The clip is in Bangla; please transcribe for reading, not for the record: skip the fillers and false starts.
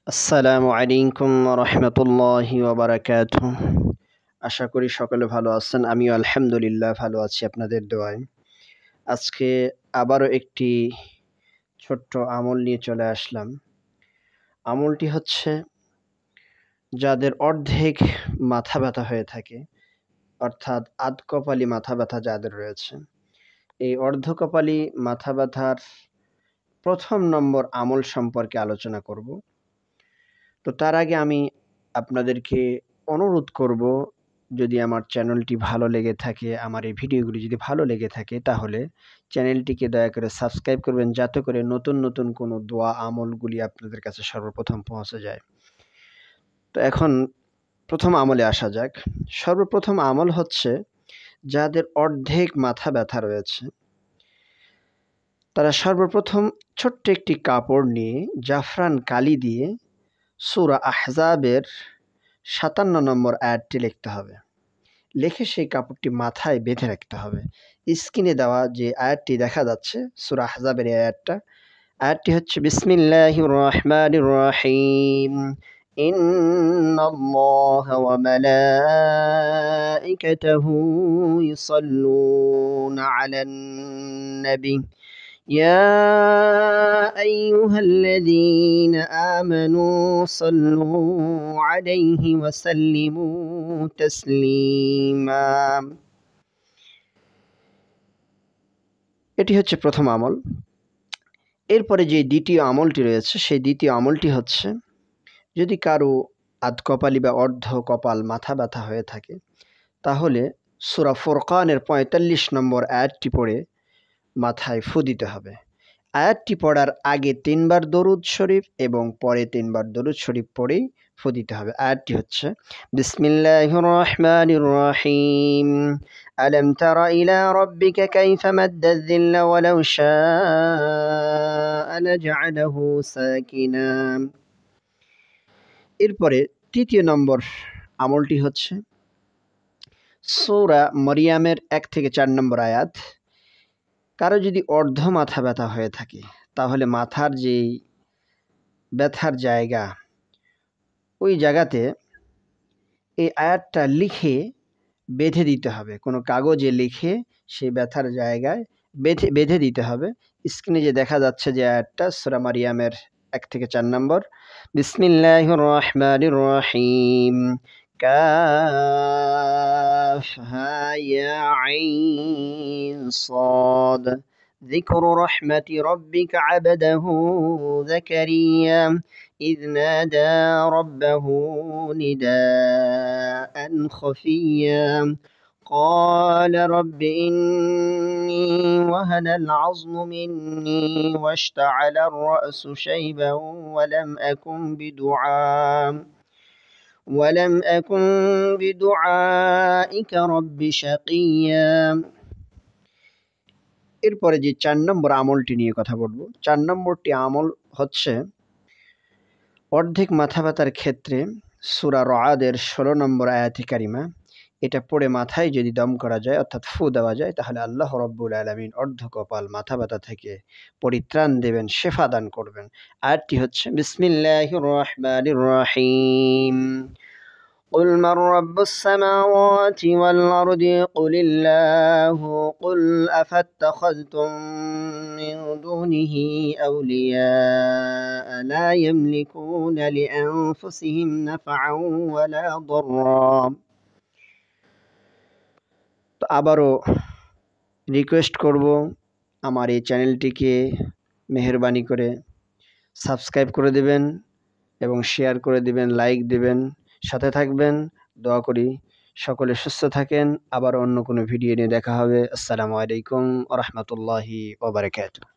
আসসালামু আলাইকুম রহমতুল্লাহি ওয়াবারাকাতুহ। আশা করি সকলে ভালো আছেন। আমিও আলহামদুলিল্লাহ ভালো আছি আপনাদের দোয়ায়। আজকে আবারও একটি ছোট্ট আমল নিয়ে চলে আসলাম। আমলটি হচ্ছে যাদের অর্ধেক মাথা ব্যথা হয়ে থাকে, অর্থাৎ আধকপালি মাথা ব্যথা যাদের রয়েছে, এই অর্ধকপালি মাথা ব্যথার প্রথম নম্বর আমল সম্পর্কে আলোচনা করব। তো তার আগে আমি আপনাদেরকে অনুরোধ করব, যদি আমার চ্যানেলটি ভালো লেগে থাকে, আমার এই ভিডিওগুলি যদি ভালো লেগে থাকে, তাহলে চ্যানেলটিকে দয়া করে সাবস্ক্রাইব করবেন, যাতে করে নতুন নতুন কোনো দোয়া আমলগুলি আপনাদের কাছে সর্বপ্রথম পৌঁছে যায়। তো এখন প্রথম আমলে আসা যাক। সর্বপ্রথম আমল হচ্ছে, যাদের অর্ধেক মাথা ব্যথা রয়েছে তারা সর্বপ্রথম ছোট্ট একটি কাপড় নিয়ে জাফরান কালি দিয়ে সূরা আহজাবের ৫৭ নম্বর আয়াতটি লিখতে হবে। লিখে সেই কাপড়টি মাথায় বেঁধে রাখতে হবে। স্ক্রিনে দেওয়া যে আয়াতটি দেখা যাচ্ছে, সূরা আহজাবের এই আয়াতটি হচ্ছে বিসমিল্লাহির রহমানির রহিম, ইন্নাল্লাহা ওয়া মালাইকাতাহু ইউসাল্লুনা আলান নবী يا أيها الذين آمنوا صلوا عليه وسلموا تسليما। এটি হচ্ছে প্রথম আমল। এরপরে যে দ্বিতীয় আমলটি রয়েছে, সেই দ্বিতীয় আমলটি হচ্ছে, যদি কারো আধকপালি বা অর্ধ কপাল মাথা ব্যথা হয়ে থাকে, তাহলে সূরা ফুরকানের ৪৫ নম্বর আয়াতটি পড়ে মাথায় ফু দিতে হবে। আয়াতটি পড়ার আগে ৩ বার দরুদ শরীফ এবং পরে ৩ বার দরুদ শরীফ পড়েই ফু দিতে হবে। আয়াতটি হচ্ছে বিসমিল্লাহির রহমানির রহিম, আলাম তারা ইলা রাব্বিকা কাইফা মাদ্দা যিল্লা ওয়ালাউ শাআ লাজআলাহু সাকিনা। এরপরে তৃতীয় নম্বর আমলটি হচ্ছে, সূরা মরিয়মের ১ থেকে ৪ নম্বর আয়াত। কারো যদি অর্ধ মাথা ব্যথা হয়ে থাকে, তাহলে মাথার যেই ব্যথার জায়গা, ওই জায়গাতে এই আয়াতটা লিখে বেঁধে দিতে হবে। কোনো কাগজে লিখে সেই ব্যথার জায়গায় বেঁধে দিতে হবে। স্ক্রিনে যে দেখা যাচ্ছে যে আয়াতটা, সূরা মারিয়ামের ১ থেকে ৪ নম্বর, বিসমিল্লাহির রহমানির রহিম, কাফহা ইয়া আইন সাদ, ذكر رحمة ربك عبده زكريا إذ نادى ربه نداء خفيا قال رب إني وهن العظم مني واشتعل الرأس شيبا ولم أكن بدعائك رب شقيا। এরপরে যে ৪ নম্বর আমলটি নিয়ে কথা বলবো, ৪ নম্বরটি আমল হচ্ছে, অর্ধেক মাথা ব্যথার ক্ষেত্রে সূরা রআদের ১৬ নম্বর আয়াতে কারিমা, এটা পড়ে মাথায় যদি দম করা যায়, অর্থাৎ ফু দেওয়া যায়, তাহলে আল্লাহ রাব্বুল আলামিন অর্ধকপাল মাথা ব্যথা থেকে পরিত্রাণ দেবেন, শেফা দান করবেন। আয়াতটি হচ্ছে বিসমিল্লাহির রহমানির রহিম, قل من رب السماوات والأرض قل الله قل أفاتخذتم من دونه أولياء لا يملكون لأنفسهم نفعا ولا ضرا। তো আবারও রিকোয়েস্ট করব, আমার এই চ্যানেলটিকে মেহেরবানি করে সাবস্ক্রাইব করে দেবেন এবং শেয়ার করে দেবেন, লাইক দেবেন, সাথে থাকবেন। দোয়া করি সকলে সুস্থ থাকেন। আবার অন্য কোনো ভিডিও নিয়ে দেখা হবে। আসসালামু আলাইকুম ওয়া রাহমাতুল্লাহি ওয়া বারাকাতুহু।